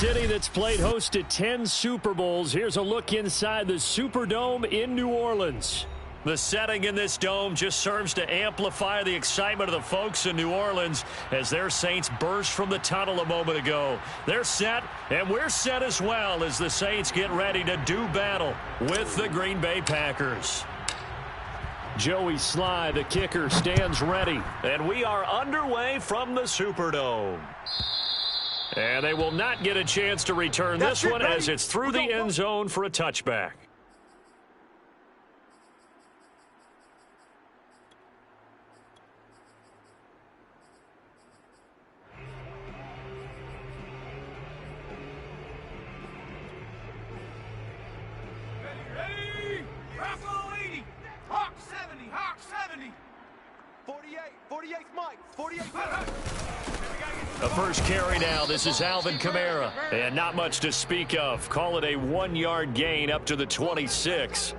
city that's played host to 10 Super Bowls. Here's a look inside the Superdome in New Orleans. The setting in this dome just serves to amplify the excitement of the folks in New Orleans as their Saints burst from the tunnel a moment ago. They're set, and we're set as well as the Saints get ready to do battle with the Green Bay Packers. Joey Sly, the kicker, stands ready. And we are underway from the Superdome. And they will not get a chance to return this one as it's through the end zone for a touchback. Ready? Bravo 80. Hawk 70. Hawk 70. 48. 48 Mike. 48. A first carry now. This is Alvin Kamara. And not much to speak of. Call it a 1-yard gain up to the 26.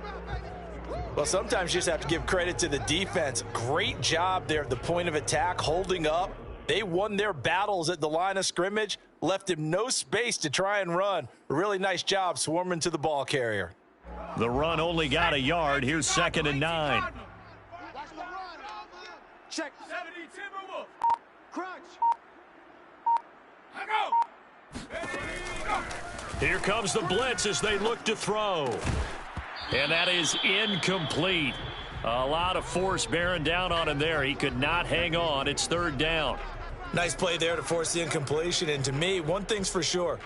Well, sometimes you just have to give credit to the defense. Great job there at the point of attack, holding up. They won their battles at the line of scrimmage, left him no space to try and run. A really nice job swarming to the ball carrier. The run only got a yard. Here's 2nd and 9. Check. 70 Timberwolf. Crunch. Go. Here comes the blitz as they look to throw. And that is incomplete. A lot of force bearing down on him there. He could not hang on. It's 3rd down. Nice play there to force the incompletion. And to me, one thing's for sure.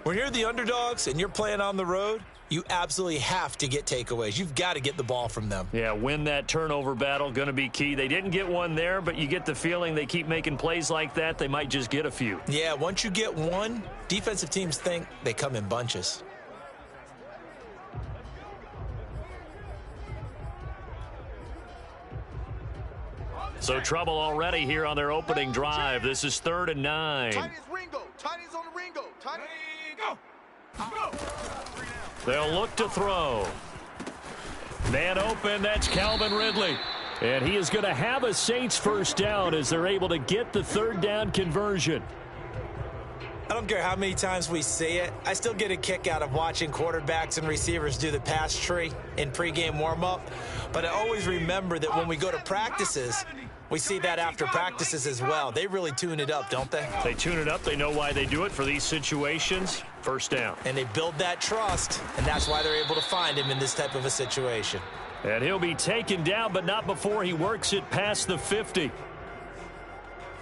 When you're the underdogs and you're playing on the road, you absolutely have to get takeaways. You've got to get the ball from them. Yeah, win that turnover battle, going to be key. They didn't get one there, but you get the feeling they keep making plays like that, they might just get a few. Yeah, once you get one, defensive teams think they come in bunches. So trouble already here on their opening drive. This is 3rd and 9. Tight is Ringo. Tight is on the Ringo. Tight go. Go. They'll look to throw. Man open, that's Calvin Ridley. And he is going to have a Saints first down as they're able to get the 3rd down conversion. I don't care how many times we see it. I still get a kick out of watching quarterbacks and receivers do the pass tree in pregame warm-up. But I always remember that when we go to practices, we see that after practices as well. They really tune it up, don't they? They tune it up. They know why they do it for these situations. First down. And they build that trust, and that's why they're able to find him in this type of a situation. And he'll be taken down, but not before he works it past the 50.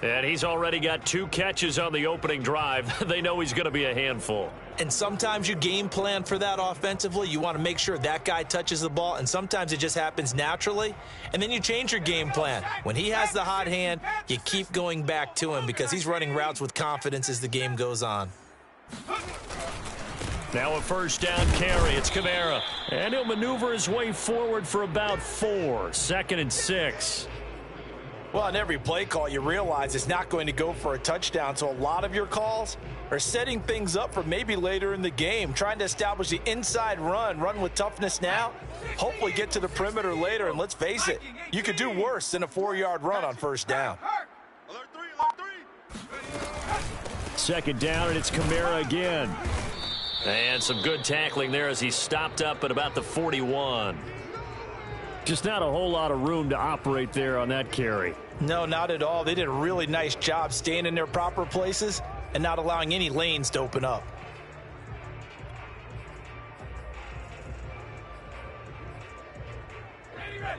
And he's already got 2 catches on the opening drive. They know he's going to be a handful. And sometimes you game plan for that offensively. You want to make sure that guy touches the ball, and sometimes it just happens naturally. And then you change your game plan. When he has the hot hand, you keep going back to him because he's running routes with confidence as the game goes on. Now a first down carry. It's Kamara. And he'll maneuver his way forward for about 4. 2nd and 6. Well, on every play call, you realize it's not going to go for a touchdown. So a lot of your calls are setting things up for maybe later in the game, trying to establish the inside run with toughness now, hopefully get to the perimeter later. And let's face it, you could do worse than a 4-yard run on first down. 2nd down, and it's Kamara again. And some good tackling there as he stopped up at about the 41. Just not a whole lot of room to operate there on that carry. No, not at all. They did a really nice job staying in their proper places and not allowing any lanes to open up.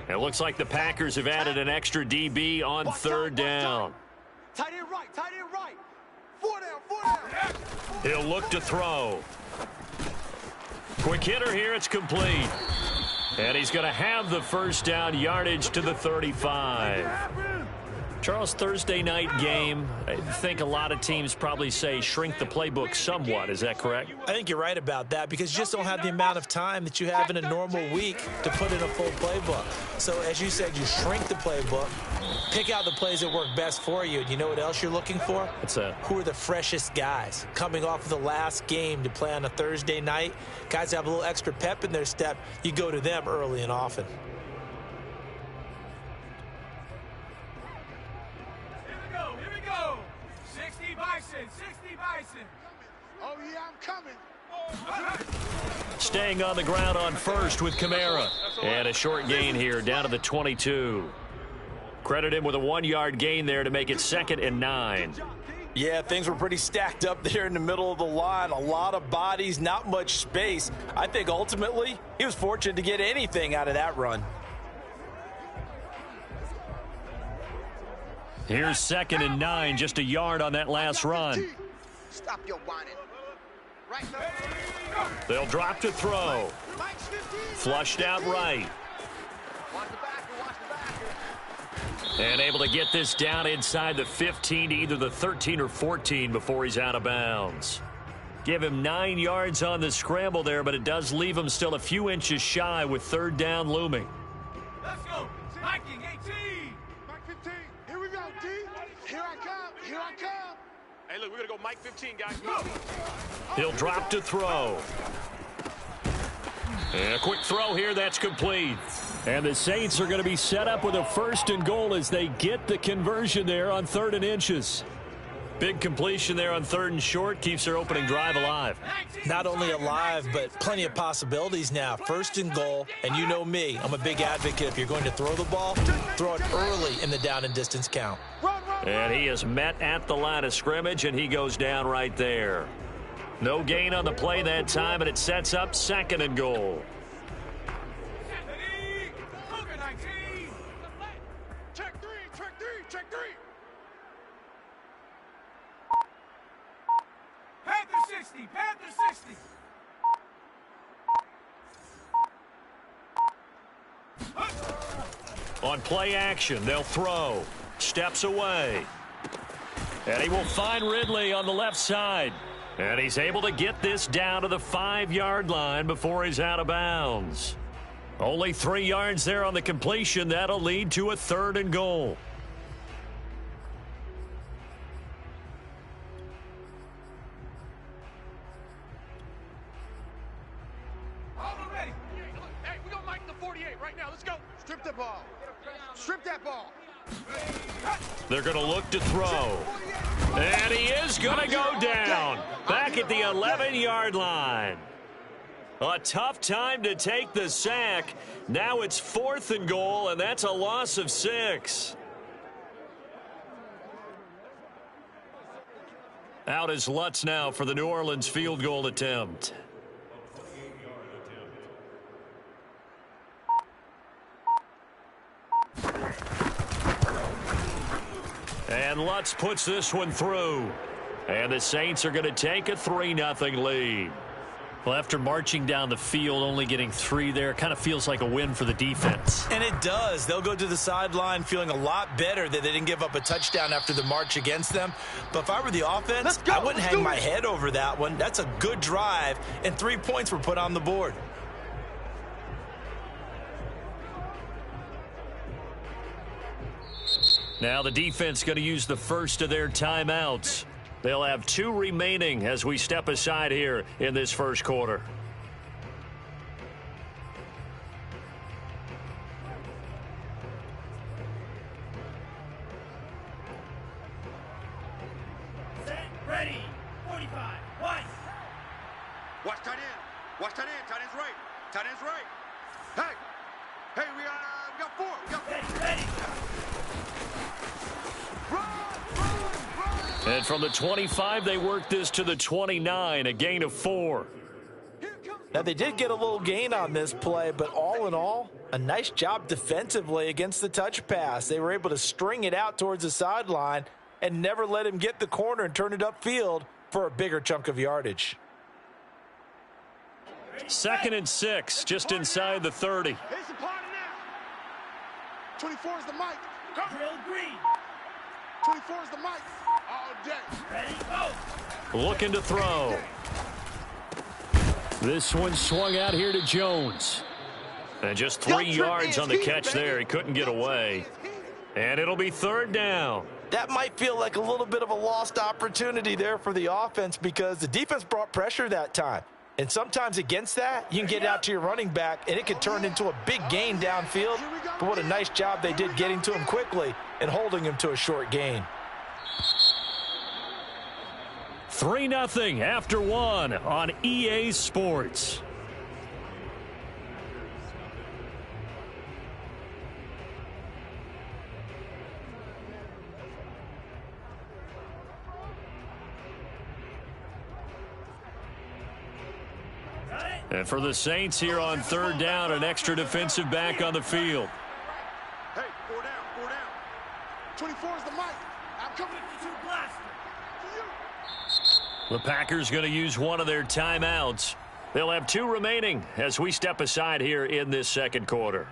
It looks like the Packers have added an extra DB on 3rd down. Tight end right. Tight end right. 4 down. He'll look to throw. Quick hitter here. It's complete. And he's going to have the first down, yardage to the 35. Charles, Thursday night game, I think a lot of teams probably say shrink the playbook somewhat. Is that correct? I think you're right about that because you just don't have the amount of time that you have in a normal week to put in a full playbook. So as you said, you shrink the playbook, pick out the plays that work best for you. And you know what else you're looking for? What's that? Who are the freshest guys coming off of the last game to play on a Thursday night? Guys have a little extra pep in their step. You go to them early and often. Here we go. 60 Bison. 60 Bison. Oh, yeah, I'm coming. Staying on the ground on first with Kamara. And a short gain here down to the 22. Credit him with a 1-yard gain there to make it 2nd and 9. Yeah, things were pretty stacked up there in the middle of the line. A lot of bodies, not much space. I think ultimately he was fortunate to get anything out of that run. Here's 2nd and 9, just a yard on that last run. Stop your whining. Right. They'll drop to throw. Flushed out right. Watch the backer. And able to get this down inside the 15 to either the 13 or 14 before he's out of bounds. Give him 9 yards on the scramble there, but it does leave him still a few inches shy with 3rd down looming. Let's go. Viking 18. Mike 15. Here we go, D. Here I come. Here I come. Hey, look, we're going to go Mike 15, guys. Go. He'll drop to throw. And a quick throw here, that's complete. And the Saints are going to be set up with a 1st and goal as they get the conversion there on 3rd and inches. Big completion there on 3rd and short, keeps their opening drive alive. Not only alive, but plenty of possibilities now. 1st and goal, and you know me, I'm a big advocate. If you're going to throw the ball, throw it early in the down and distance count. And he is met at the line of scrimmage, and he goes down right there. No gain on the play that time, and it sets up 2nd and goal. Check three. Panther 60. On play action, they'll throw. Steps away. And he will find Ridley on the left side. And he's able to get this down to the 5-yard line before he's out of bounds. Only 3 yards there on the completion. That'll lead to a 3rd and goal. Hey, we gonna Mike the 48 right now. Let's go. Strip the ball. Strip that ball. They're going to look to throw. And he is going to go down. Back at the 11-yard line. A tough time to take the sack. Now it's 4th and goal, and that's a loss of 6. Out is Lutz now for the New Orleans field goal attempt. And Lutz puts this one through. And the Saints are going to take a 3-0 lead. Well, after marching down the field, only getting 3 there, kind of feels like a win for the defense. And it does. They'll go to the sideline feeling a lot better that they didn't give up a touchdown after the march against them. But if I were the offense, I wouldn't hang my head over that one. That's a good drive, and 3 points were put on the board. Now the defense going to use the first of their timeouts. They'll have 2 remaining as we step aside here in this first quarter. Set, ready, 45, 1. Watch tight end. Watch tight end. Tight end's right. Tight end's right. Hey, we got 4. We got 4. Ready. And from the 25, they work this to the 29, a gain of 4. Now, they did get a little gain on this play, but all in all, a nice job defensively against the touch pass. They were able to string it out towards the sideline and never let him get the corner and turn it upfield for a bigger chunk of yardage. 2nd and 6, just inside the 30. Here's the party now. 24 is the mic. Drill green. 24 is the mic. All day. Ready, go. Looking to throw. This one swung out here to Jones. And just 3 yards on the catch there. He couldn't get away. And it'll be 3rd down. That might feel like a little bit of a lost opportunity there for the offense because the defense brought pressure that time. And sometimes against that, you can get out to your running back, and it could turn into a big gain downfield. But what a nice job they did getting to him quickly and holding him to a short gain. 3-0 after one on EA Sports. And for the Saints here on third down, an extra defensive back on the field. Hey, 4 down, 4 down. 24 is the mic. I'm coming. 52 blaster. The Packers going to use one of their timeouts. They'll have 2 remaining as we step aside here in this second quarter.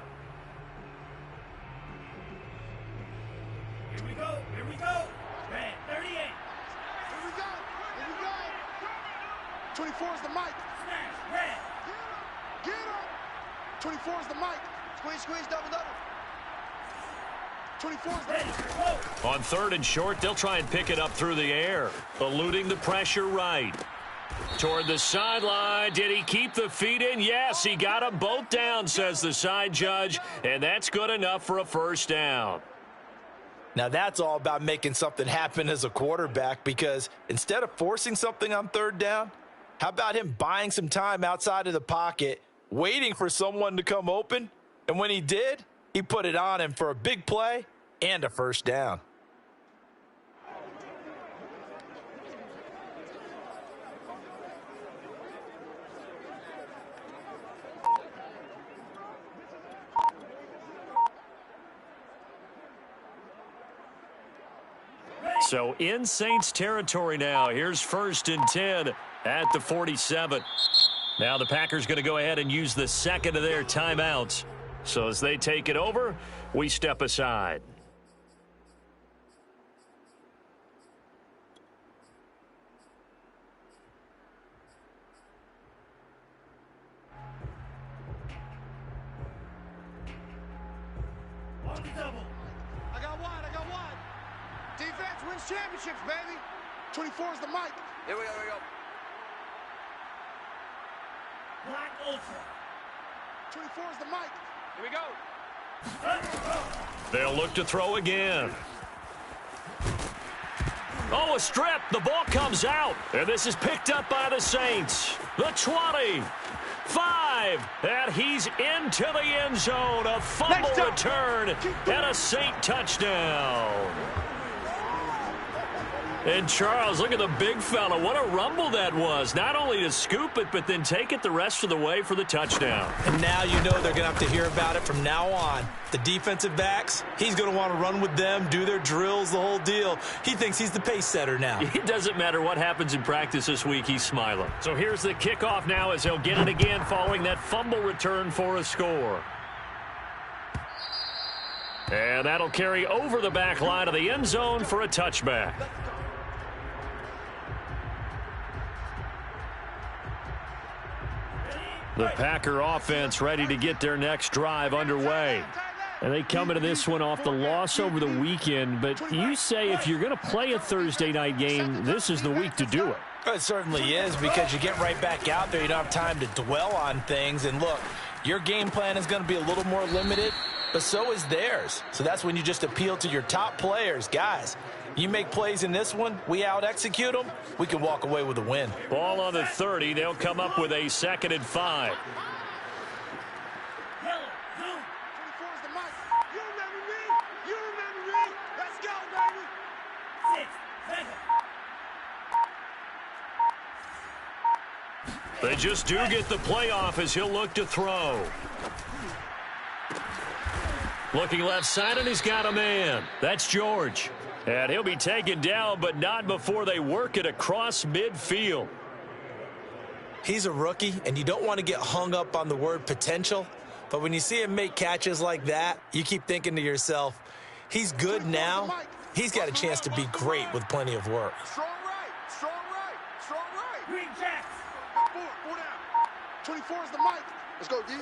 Here we go. Here we go. Red 38. Here we go. Here we go. 24 is the mic. Smash. Red. Get up. 24 is the mic. Squeeze, squeeze, double, double. 24 is the Ready. mic. Go. On third and short, they'll try and pick it up through the air, eluding the pressure right. Toward the sideline. Did he keep the feet in? Yes, he got them both down, says the side judge, and that's good enough for a first down. Now that's all about making something happen as a quarterback, because instead of forcing something on third down, how about him buying some time outside of the pocket, waiting for someone to come open, and when he did, he put it on him for a big play and a first down. So in Saints territory now. Here's 1st and 10 at the 47. Now the Packers going to go ahead and use the second of their timeouts. So as they take it over, we step aside. On the double. I got wide, I got wide. Defense wins championships, baby. 24 is the mic. Here we go, here we go. Black Ultra. 24 is the mic. Here we go. They'll look to throw again. Oh, a strip. The ball comes out. And this is picked up by the Saints. The 20. 5. And he's into the end zone. A fumble return and a Saint touchdown. And Charles, look at the big fella. What a rumble that was. Not only to scoop it, but then take it the rest of the way for the touchdown. And now you know they're going to have to hear about it from now on. The defensive backs, he's going to want to run with them, do their drills, the whole deal. He thinks he's the pace setter now. It doesn't matter what happens in practice this week, he's smiling. So here's the kickoff now as he'll get it again following that fumble return for a score. And that'll carry over the back line of the end zone for a touchback. The Packer offense ready to get their next drive underway. And they come into this one off the loss over the weekend. But you say if you're going to play a Thursday night game, this is the week to do it. It certainly is, because you get right back out there. You don't have time to dwell on things. And look, your game plan is going to be a little more limited, but so is theirs. So that's when you just appeal to your top players. Guys, you make plays in this one, we out-execute them, we can walk away with a win. Ball on the 30. They'll come up with a 2nd and 5. Yellow. Zoom. 24 is the mic. You remember me? You remember me? Let's go, baby. 6 second. They just do get the playoff as he'll look to throw. Looking left side, and he's got a man. That's George. And he'll be taken down, but not before they work it across midfield. He's a rookie, and you don't want to get hung up on the word potential. But when you see him make catches like that, you keep thinking to yourself, he's good now. He's got a chance to be great with plenty of work. Strong right, strong right, strong right. Green Jacks. 4 down. 24 is the mic. Let's go, D.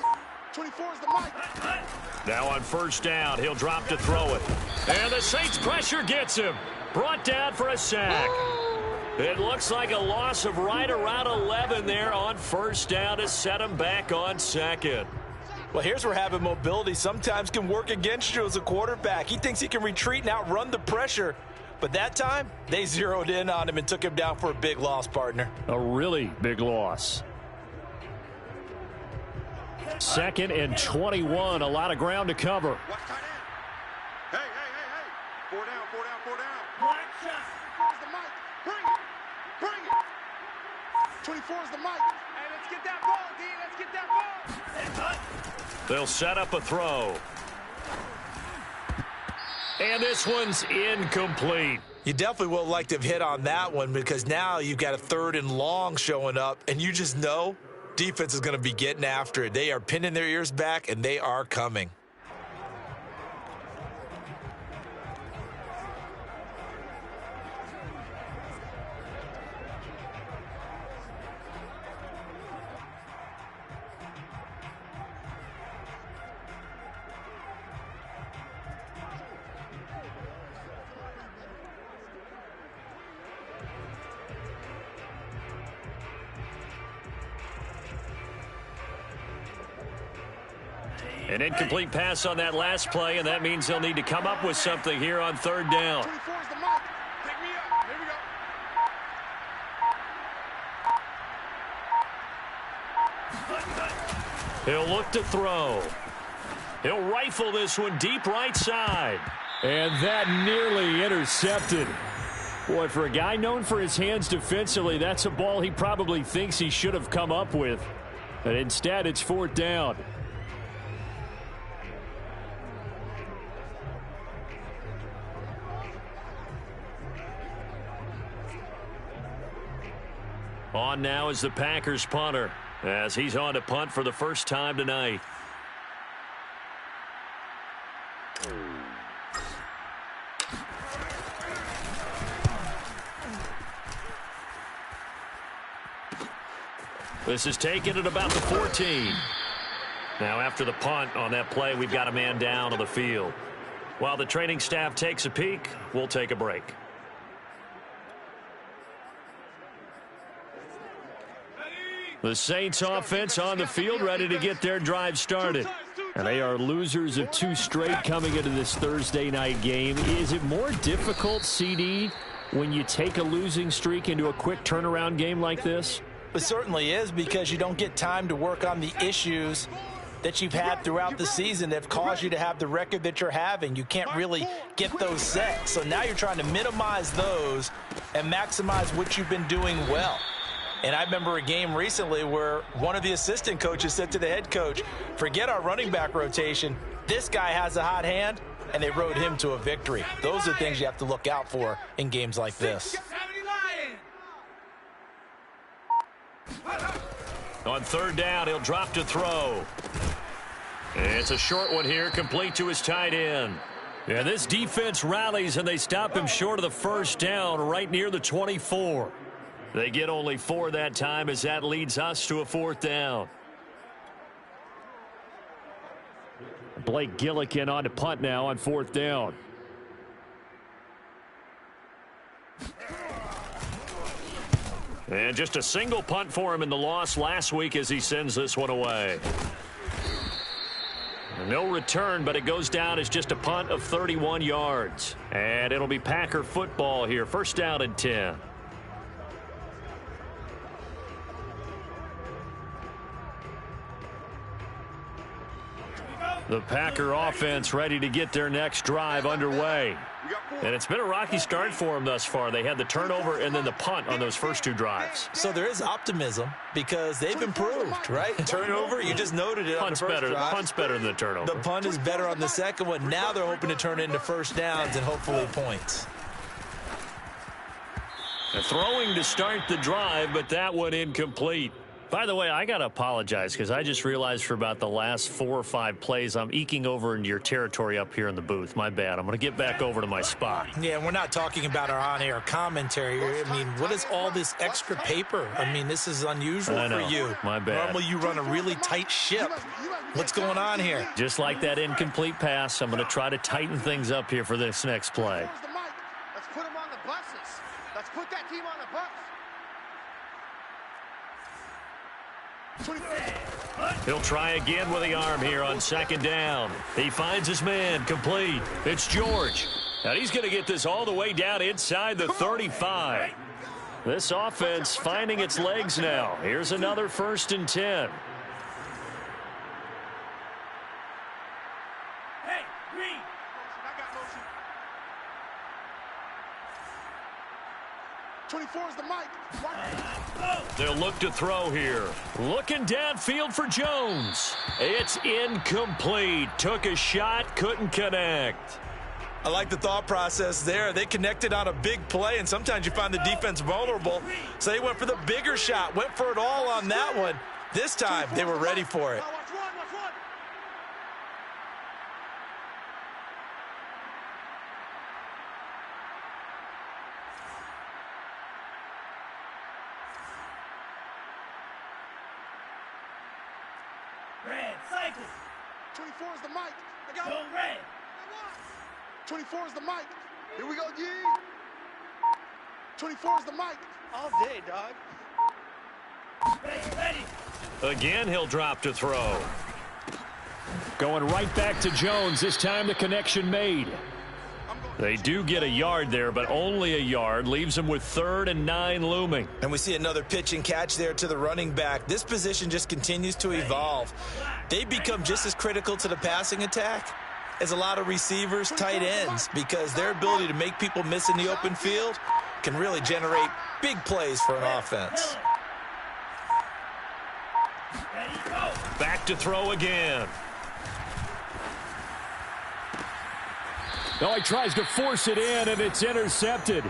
24 is the mic. Now on first down, he'll drop to throw it. And the Saints pressure gets him. Brought down for a sack. It looks like a loss of right around 11 there on first down to set him back on 2nd. Well, here's where having mobility sometimes can work against you as a quarterback. He thinks he can retreat and outrun the pressure, But that time, they zeroed in on him and took him down for a big loss, partner. A really big loss. 2nd and 21. A lot of ground to cover. Watch tight end. Hey, hey, hey, hey. 4 down, 4 down, 4 down. Black shot. Here's the mic. Bring it. Bring it. 24 is the mic. Hey, let's get that ball, D. Let's get that ball. And cut. They'll set up a throw. And this one's incomplete. You definitely would like to have hit on that one because now you've got a 3rd and long showing up, and you just know defense is going to be getting after it. They are pinning their ears back, and they are coming. An incomplete pass on that last play, and that means they'll need to come up with something here on 3rd down. 24 is the mic. Pick me up. Here we go. He'll look to throw. He'll rifle this one deep right side. And that nearly intercepted. Boy, for a guy known for his hands defensively, that's a ball he probably thinks he should have come up with. But instead, it's 4th down. On now is the Packers punter as he's on to punt for the first time tonight. This is taken at about the 14. Now after the punt on that play, we've got a man down on the field. While the training staff takes a peek, we'll take a break. The Saints offense on the field ready to get their drive started. And they are losers of 2 straight coming into this Thursday night game. Is it more difficult, CD, when you take a losing streak into a quick turnaround game like this? It certainly is because you don't get time to work on the issues that you've had throughout the season that have caused you to have the record that you're having. You can't really get those set. So now you're trying to minimize those and maximize what you've been doing well. And I remember a game recently where one of the assistant coaches said to the head coach, forget our running back rotation. This guy has a hot hand, and they rode him to a victory. Those are things you have to look out for in games like this. On 3rd down, he'll drop to throw. It's a short one here, complete to his tight end. And this defense rallies, and they stop him short of the first down right near the 24. They get only 4 that time as that leads us to a 4th down. Blake Gillikin on to punt now on 4th down. And just a single punt for him in the loss last week as he sends this one away. No return, but it goes down as just a punt of 31 yards. And it'll be Packer football here. 1st down and 10. The Packer offense ready to get their next drive underway. And it's been a rocky start for them thus far. They had the turnover and then the punt on those first 2 drives. So there is optimism because they've improved, right? Turnover, you just noted it on the first drive. Punt's better than the turnover. The punt is better on the second one. Now they're hoping to turn it into 1st downs and hopefully points. Throwing to start the drive, but that one incomplete. By the way, I got to apologize because I just realized for about the last 4 or 5 plays, I'm eking over into your territory up here in the booth. My bad. I'm going to get back over to my spot. Yeah, we're not talking about our on-air commentary. I mean, what is all this extra paper? I mean, this is unusual for you. My bad. Normally you run a really tight ship. What's going on here? Just like that incomplete pass, I'm going to try to tighten things up here for this next play. Let's put them on the buses. Let's put that team on the bus. He'll try again with the arm here on 2nd down. He finds his man complete. It's George. And he's going to get this all the way down inside the 35. This offense finding its legs now. Here's another 1st and 10. Hey, green. I got motion. 24 is the mic. They'll look to throw here. Looking downfield for Jones. It's incomplete. Took a shot, couldn't connect. I like the thought process there. They connected on a big play, and sometimes you find the defense vulnerable. So they went for the bigger shot, went for it all on that one. This time, they were ready for it. Watch one. Red, cycle. 24 is the mic. I got Go it. red. 24 is the mic. Here we go, G. 24 is the mic. All day, dog. Ready. Again, he'll drop to throw. Going right back to Jones. This time the connection made. They do get a yard there, but only a yard. Leaves them with 3rd and 9 looming. And we see another pitch and catch there to the running back. This position just continues to evolve. They become just as critical to the passing attack as a lot of receivers, tight ends, because their ability to make people miss in the open field can really generate big plays for an offense. Ready, go. Back to throw again. Oh, he tries to force it in, and it's intercepted.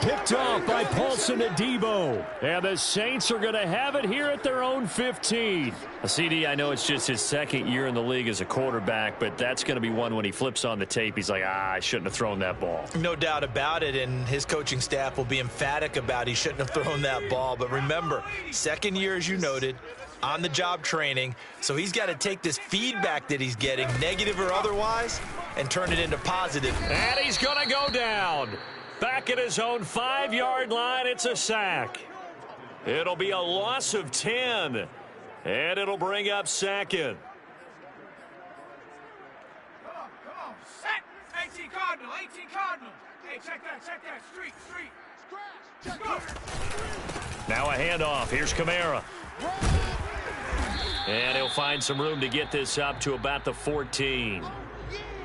Picked off by Paulson Adebo. And the Saints are going to have it here at their own 15. CD, I know it's just his 2nd year in the league as a quarterback, but that's going to be one when he flips on the tape. He's like, I shouldn't have thrown that ball. No doubt about it, and his coaching staff will be emphatic about he shouldn't have thrown that ball. But remember, 2nd year, as you noted, on-the-job training, so he's got to take this feedback that he's getting, negative or otherwise, and turn it into positive. And he's going to go down. Back at his own 5-yard line, it's a sack. It'll be a loss of 10, and it'll bring up 2nd. Come on. Set. 18 Cardinal. Hey, check that. Street. Scratch. Check. Now a handoff. Here's Kamara. And he'll find some room to get this up to about the 14.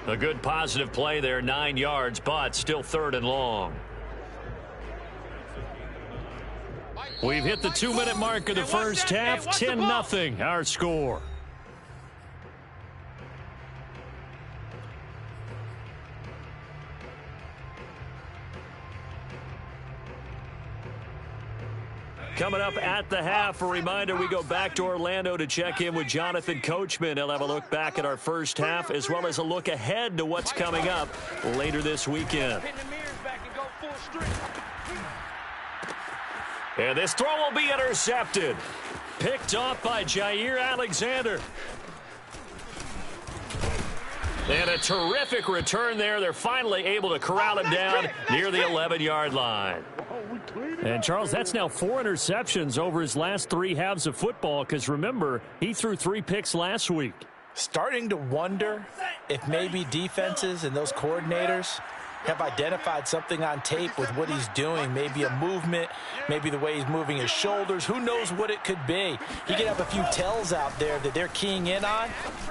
A good positive play there, 9 yards, but still 3rd and long. We've hit the 2-minute mark of the first half, 10-0 our score. Coming up at the half, a reminder, we go back to Orlando to check in with Jonathan Coachman. He'll have a look back at our first half as well as a look ahead to what's coming up later this weekend. And this throw will be intercepted. Picked off by Jair Alexander. And a terrific return there. They're finally able to corral him down near the 11-yard line. And, Charles, that's now 4 interceptions over his last 3 halves of football because, remember, he threw 3 picks last week. Starting to wonder if maybe defenses and those coordinators have identified something on tape with what he's doing. Maybe a movement, maybe the way he's moving his shoulders. Who knows what it could be? He could have a few tells out there that they're keying in on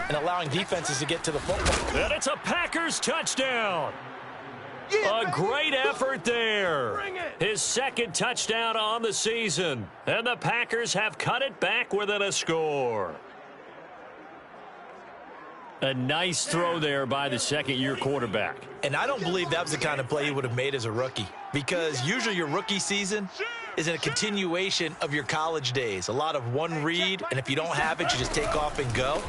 and allowing defenses to get to the football. And it's a Packers touchdown. A great effort there. His 2nd touchdown on the season. And the Packers have cut it back within a score. A nice throw there by the 2nd-year quarterback. And I don't believe that was the kind of play he would have made as a rookie, because usually your rookie season is in a continuation of your college days. A lot of one read, and if you don't have it, you just take off and go.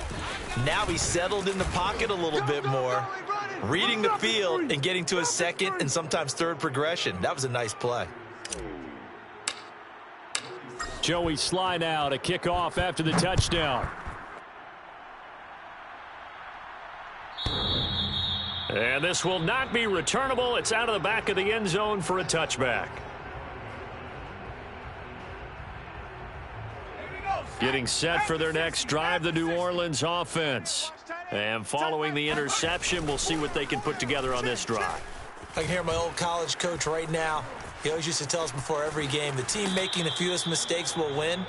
Now he's settled in the pocket a little bit more, reading the field and getting to a 2nd and sometimes 3rd progression. That was a nice play. Joey Sly now to kick off after the touchdown. And this will not be returnable. It's out of the back of the end zone for a touchback. Getting set for their next drive, the New Orleans offense. And following the interception, we'll see what they can put together on this drive. I can hear my old college coach right now. He always used to tell us before every game, the team making the fewest mistakes will win.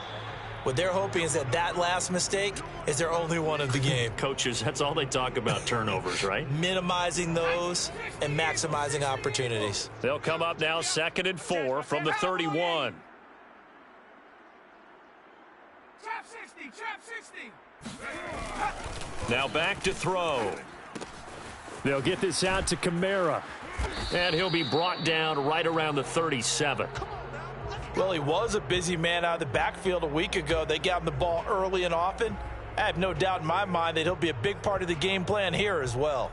What they're hoping is that last mistake is their only one of the game. Coaches, that's all they talk about, turnovers, right? Minimizing those and maximizing opportunities. They'll come up now 2nd and 4 from the 31. Trap 60, trap 60. Now back to throw. They'll get this out to Kamara. And he'll be brought down right around the 37. Well, he was a busy man out of the backfield a week ago. They got him the ball early and often. I have no doubt in my mind that he'll be a big part of the game plan here as well.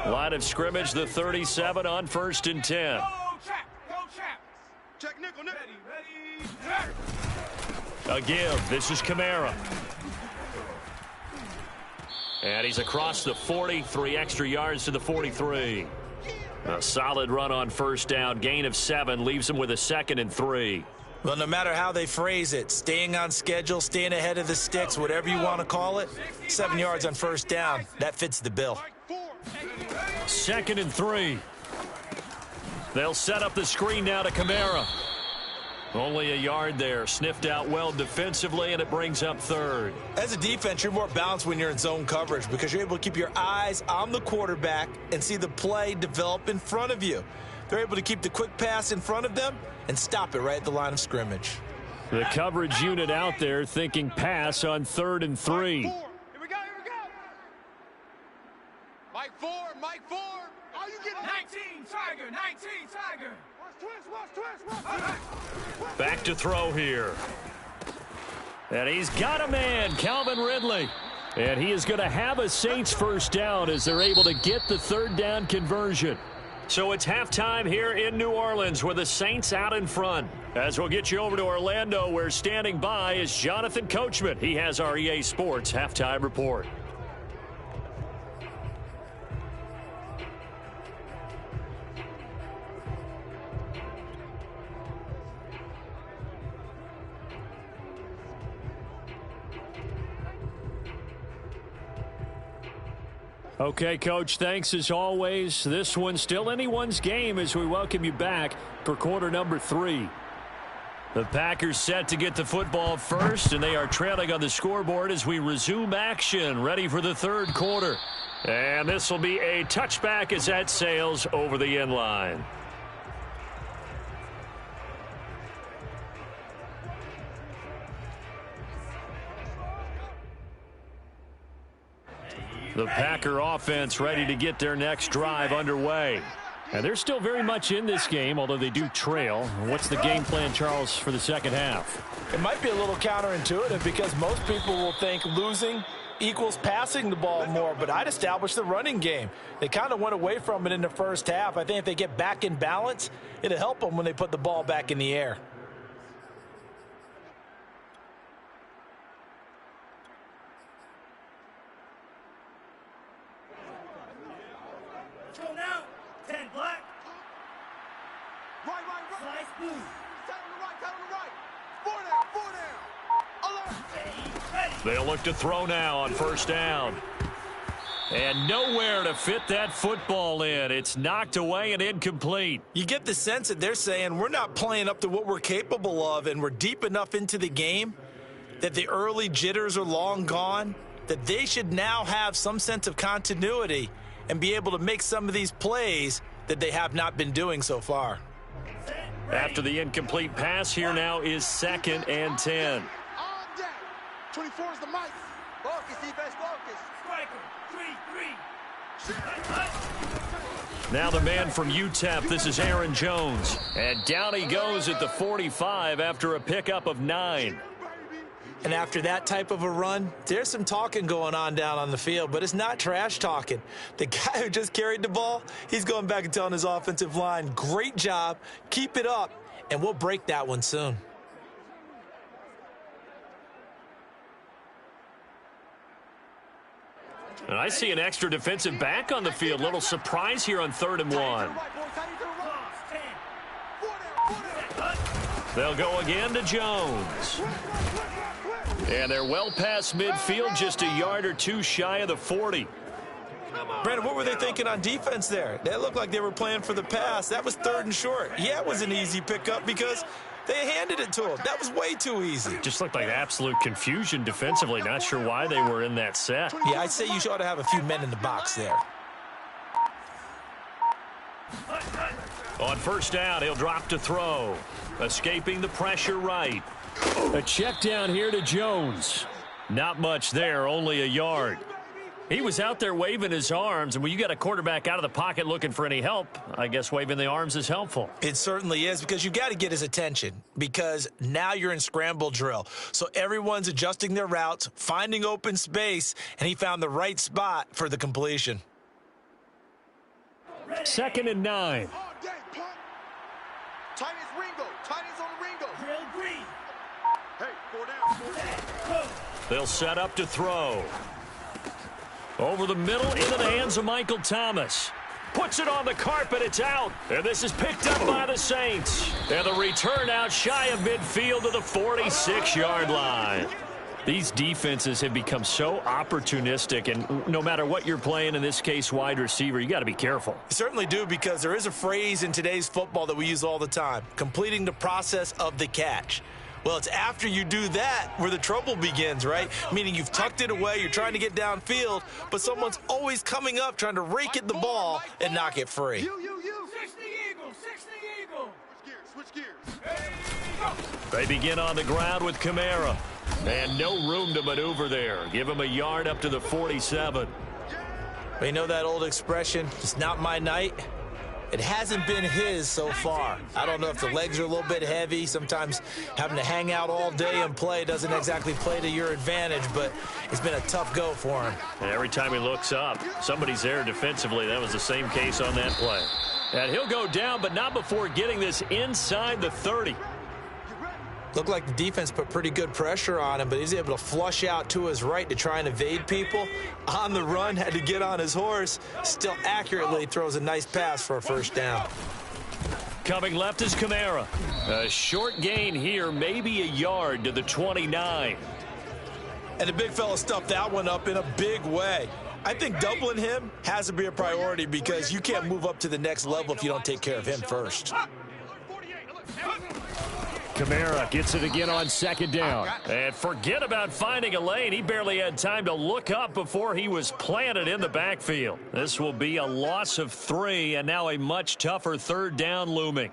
Line of scrimmage, the 37 on 1st and 10. Go trap, go trap. Check nickel, nickel. Ready. A give. This is Kamara. And he's across the 40, 3 extra yards to the 43. A solid run on 1st down, gain of 7, leaves him with a 2nd and 3. Well, no matter how they phrase it, staying on schedule, staying ahead of the sticks, whatever you want to call it, 7 yards on 1st down, that fits the bill. 2nd and 3. They'll set up the screen now to Kamara. Only a yard there, sniffed out well defensively, and it brings up 3rd. As a defense, you're more balanced when you're in zone coverage because you're able to keep your eyes on the quarterback and see the play develop in front of you. They're able to keep the quick pass in front of them and stop it right at the line of scrimmage. The coverage unit out there thinking pass on 3rd and 3. Here we go, here we go. Mike 4, Mike 4. Are you getting 19 Tiger, 19 Tiger. Watch twist. Back to throw here. And he's got a man, Calvin Ridley. And he is going to have a Saints 1st down as they're able to get the 3rd down conversion. So it's halftime here in New Orleans with the Saints out in front. As we'll get you over to Orlando, where standing by is Jonathan Coachman. He has our EA Sports halftime report. Okay, Coach, thanks as always. This one's still anyone's game as we welcome you back for quarter number 3. The Packers set to get the football first, and they are trailing on the scoreboard as we resume action, ready for the 3rd quarter. And this will be a touchback as that sails over the end line. The Packer offense ready to get their next drive underway. And they're still very much in this game, although they do trail. What's the game plan, Charles, for the 2nd half? It might be a little counterintuitive because most people will think losing equals passing the ball more, but I'd establish the running game. They kind of went away from it in the 1st half. I think if they get back in balance, it'll help them when they put the ball back in the air. Go now. 10 black. Right. Slice blue. Tight on the right. 4 down. Alert. Ready. They'll look to throw now on 1st down. And nowhere to fit that football in. It's knocked away and incomplete. You get the sense that they're saying we're not playing up to what we're capable of, and we're deep enough into the game that the early jitters are long gone, that they should now have some sense of continuity and be able to make some of these plays that they have not been doing so far. After the incomplete pass, here now is 2nd and 10. On deck. 24 is the mic. Focus, defense, focus. Striker. 3-3. Now the man from UTEP, this is Aaron Jones. And down he goes at the 45 after a pickup of 9. And after that type of a run, there's some talking going on down on the field, but it's not trash talking. The guy who just carried the ball, he's going back and telling his offensive line, great job, keep it up, and we'll break that one soon. And I see an extra defensive back on the field. Little surprise here on 3rd and 1. They'll go again to Jones. And they're well past midfield, just a yard or two shy of the 40. Brandon, what were they thinking on defense there? That looked like they were playing for the pass. That was 3rd and short. Yeah, it was an easy pickup because they handed it to him. That was way too easy. Just looked like absolute confusion defensively. Not sure why they were in that set. Yeah, I'd say you ought to have a few men in the box there. On 1st down, he'll drop to throw. Escaping the pressure right. A check down here to Jones. Not much there, only a yard. He was out there waving his arms, and when you got a quarterback out of the pocket looking for any help, I guess waving the arms is helpful. It certainly is, because you got to get his attention, because now you're in scramble drill. So everyone's adjusting their routes, finding open space, and he found the right spot for the completion. 2nd and 9. Tight as Ringo. Tight as on the Ringo. Drill green. Hey, 4 down. Go. They'll set up to throw. Over the middle into the hands of Michael Thomas. Puts it on the carpet. It's out. And this is picked up by the Saints. And the return out shy of midfield to the 46-yard line. These defenses have become so opportunistic, and no matter what you're playing, in this case wide receiver, you got to be careful. You certainly do, because there is a phrase in today's football that we use all the time: completing the process of the catch. Well, it's after you do that where the trouble begins, right? Meaning you've tucked it away, you're trying to get downfield, but someone's always coming up trying to rake at the ball and knock it free. 60 Eagle. 60 Eagle. Switch gears. They begin on the ground with Kamara. And no room to maneuver there. Give him a yard up to the 47. You know that old expression, it's not my night? It hasn't been his so far. I don't know if the legs are a little bit heavy. Sometimes having to hang out all day and play doesn't exactly play to your advantage, but it's been a tough go for him. And every time he looks up, somebody's there defensively. That was the same case on that play. And he'll go down, but not before getting this inside the 30. Looked like the defense put pretty good pressure on him, but he's able to flush out to his right to try and evade people. On the run, had to get on his horse. Still accurately throws a nice pass for a 1st down. Coming left is Kamara. A short gain here, maybe a yard to the 29. And the big fella stuffed that one up in a big way. I think doubling him has to be a priority, because you can't move up to the next level if you don't take care of him first. Kamara gets it again on 2nd down. And forget about finding a lane. He barely had time to look up before he was planted in the backfield. This will be a loss of 3, and now a much tougher 3rd down looming.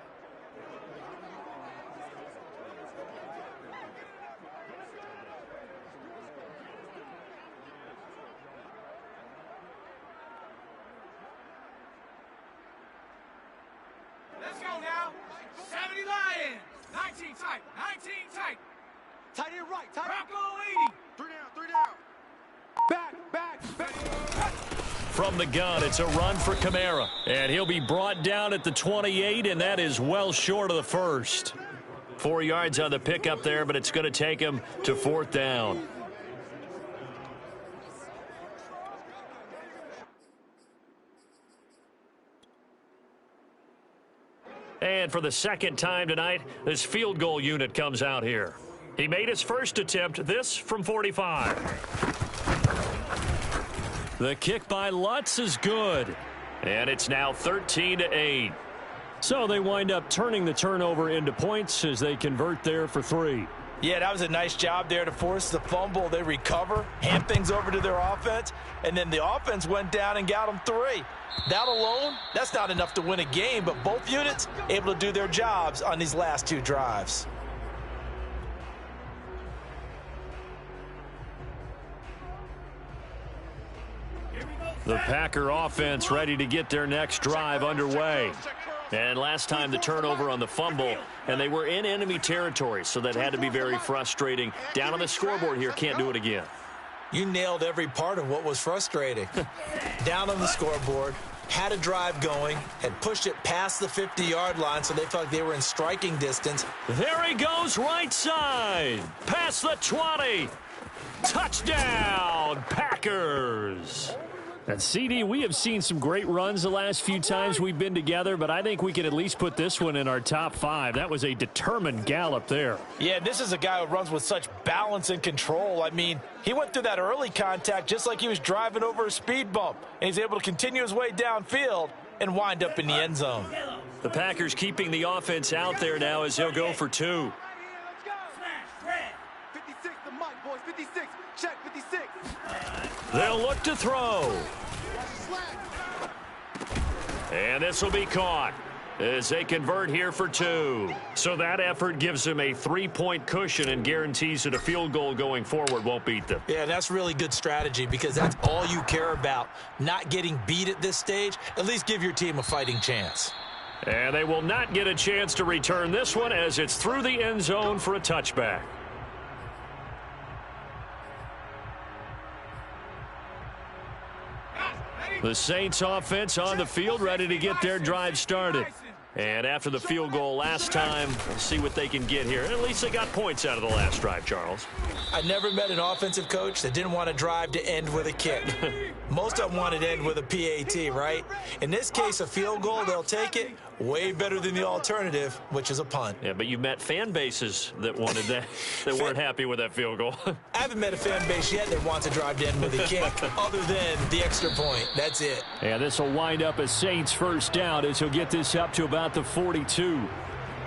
Let's go now. 70 Lions. 19 tight. 19 tight. Tight end right. Tight end. Bronco 80. 3 down. 3 down. Back. From the gun, it's a run for Kamara. And he'll be brought down at the 28, and that is well short of the 1st. 4 yards on the pickup there, but it's going to take him to 4th down. And for the 2nd time tonight, this field goal unit comes out here. He made his first attempt, this from 45. The kick by Lutz is good. And it's now 13-8. So they wind up turning the turnover into points as they convert there for 3. Yeah, that was a nice job there to force the fumble. They recover, hand things over to their offense, and then the offense went down and got them 3. That alone, that's not enough to win a game, but both units able to do their jobs on these last 2 drives. The Packer offense ready to get their next drive underway. And last time the turnover on the fumble, and they were in enemy territory, so that had to be very frustrating. Down on the scoreboard here, can't do it again. You nailed every part of what was frustrating. Down on the scoreboard, had a drive going, had pushed it past the 50-yard line, so they felt like they were in striking distance. There he goes, right side, past the 20. Touchdown, Packers. And CD, we have seen some great runs the last few times we've been together, but I think we can at least put this one in our top 5. That was a determined gallop there. Yeah, this is a guy who runs with such balance and control. I mean, he went through that early contact just like he was driving over a speed bump, and he's able to continue his way downfield and wind up in the end zone. The Packers keeping the offense out there now as they'll go for 2. 56, the mic, boys. 56. Check 56. They'll look to throw. And this will be caught as they convert here for 2. So that effort gives them a 3-point cushion and guarantees that a field goal going forward won't beat them. Yeah, that's really good strategy because that's all you care about. Not getting beat at this stage. At least give your team a fighting chance. And they will not get a chance to return this one as it's through the end zone for a touchback. The Saints offense on the field, ready to get their drive started. And after the field goal last time, we'll see what they can get here. And at least they got points out of the last drive, Charles. I never met an offensive coach that didn't want to drive to end with a kick. Most of them wanted to end with a PAT, right? In this case, a field goal, they'll take it. Way better than the alternative, which is a punt. Yeah, but you met fan bases that wanted that, that weren't happy with that field goal. I haven't met a fan base yet that wants to drive to end with a kick, other than the extra point. That's it. And this will wind up a Saints first down as he'll get this up to about the 42.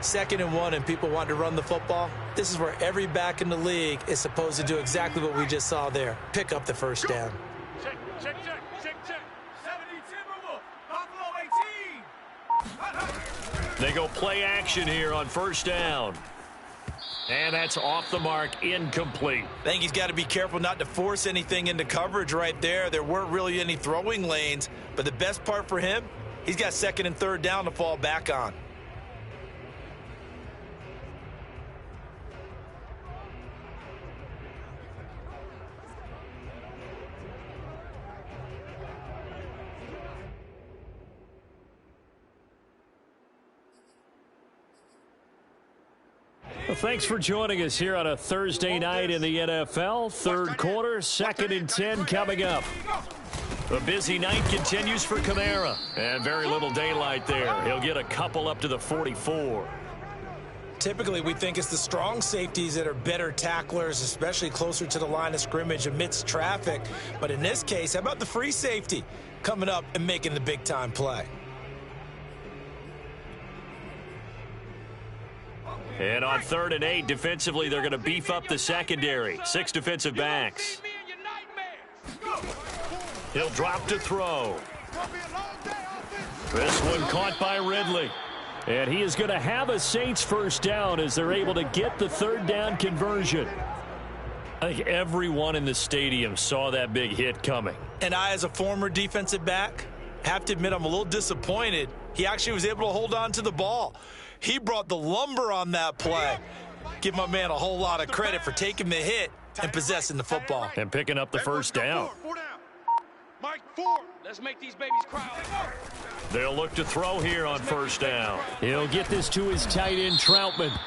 2nd and 1, and people want to run the football. This is where every back in the league is supposed to do exactly what we just saw there. Pick up the first down. Check, check, check, check, check. 70 Timberwolf. Buffalo 18. They go play action here on first down. And that's off the mark, incomplete. I think he's got to be careful not to force anything into coverage right there. There weren't really any throwing lanes, but the best part for him, he's got 2nd and 3rd down to fall back on. Well, thanks for joining us here on a Thursday night in the NFL. 3rd quarter, 2nd and 10 coming up. The busy night continues for Kamara. And very little daylight there. He'll get a couple up to the 44. Typically, we think it's the strong safeties that are better tacklers, especially closer to the line of scrimmage amidst traffic. But in this case, how about the free safety coming up and making the big-time play? And on 3rd and 8, defensively, they're going to beef up the secondary. 6 defensive backs. He'll drop to throw. This one caught by Ridley. And he is going to have a Saints first down as they're able to get the 3rd down conversion. I think everyone in the stadium saw that big hit coming. And I, as a former defensive back, have to admit I'm a little disappointed. He actually was able to hold on to the ball. He brought the lumber on that play. Give my man a whole lot of credit for taking the hit and possessing the football. And picking up the first down. Mike, 4. Let's make these babies cry. They'll look to throw here on first down. He'll get this to his tight end, Troutman.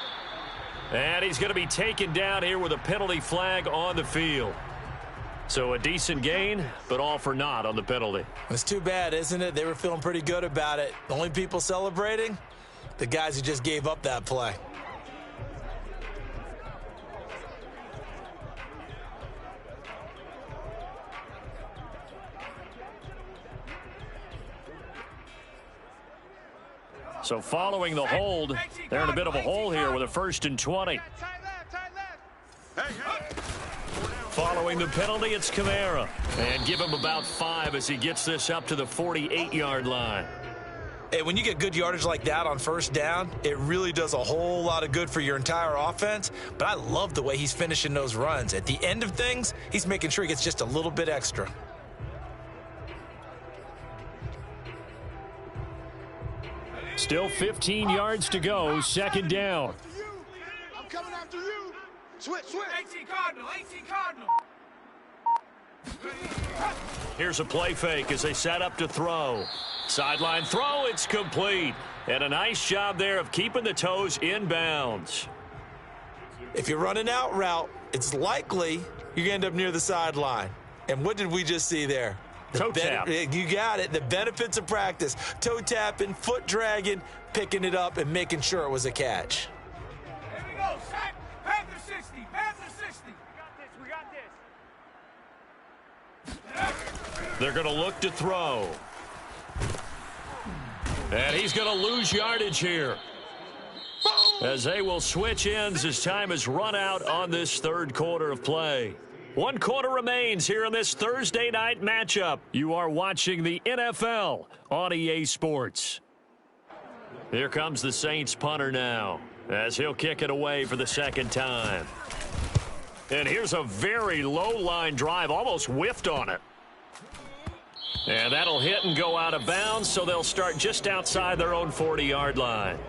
And he's going to be taken down here with a penalty flag on the field. So a decent gain, but all for naught on the penalty. It's too bad, isn't it? They were feeling pretty good about it. The only people celebrating, the guys who just gave up that play. So following the hold, they're in a bit of a hole here with a 1st and 20. Following the penalty, it's Kamara. And give him about 5 as he gets this up to the 48-yard line. Hey, when you get good yardage like that on first down, it really does a whole lot of good for your entire offense. But I love the way he's finishing those runs. At the end of things, he's making sure he gets just a little bit extra. Still 15 yards to go, 2nd down. I'm coming after you. Switch. 18 Cardinal, 18 Cardinal. Here's a play fake as they set up to throw. Sideline throw, it's complete. And a nice job there of keeping the toes in bounds. If you're running out route, it's likely you're going to end up near the sideline. And what did we just see there? Toe tap. You got it. The benefits of practice. Toe tapping, foot dragging, picking it up, and making sure it was a catch. Here we go, sack. Panther 60. Panther 60. We got this. They're going to look to throw. And he's going to lose yardage here, as they will switch ends as time has run out on this third quarter of play. 1 quarter remains here in this Thursday night matchup. You are watching the NFL on EA Sports. Here comes the Saints punter now, as he'll kick it away for the second time. And here's a very low line drive, almost whiffed on it. And that'll hit and go out of bounds, so they'll start just outside their own 40-yard line.